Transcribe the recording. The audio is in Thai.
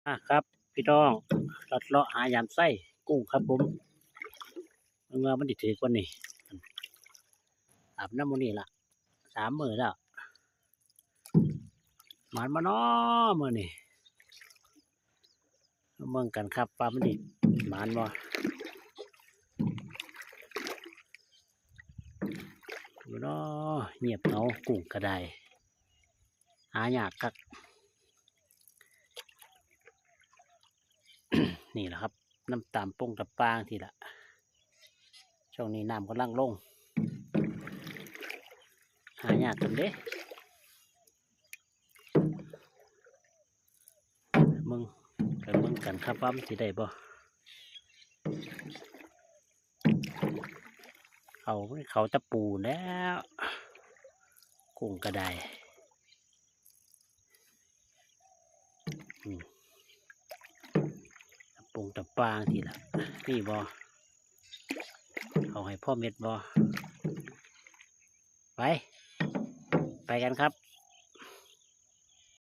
ครับพี่น้องลัดเลาะหายามไส้กุ้งครับผมเมื่อมันดิถือกว่านี่อาบน้ำมันนี่ละ3 มื้อแล้วหมานมาน้อมื่อนี่เมืองกันครับปลามันดิหมานบ่ดูน้อเงียบเหงากุ้งกระไดหายากครับ นี่แหละครับน้ำตามปงตะปางทีละช่วงนี้น้ำกำลังลงหายากกันเด้มึงกับมึงกันครับว่ามันสิได้บ่เขาตะปูแล้วกุ้งกระไดปงตะปางทีละนี่บ่เอาให้พ่อเม็ดบ่ไปกันครับ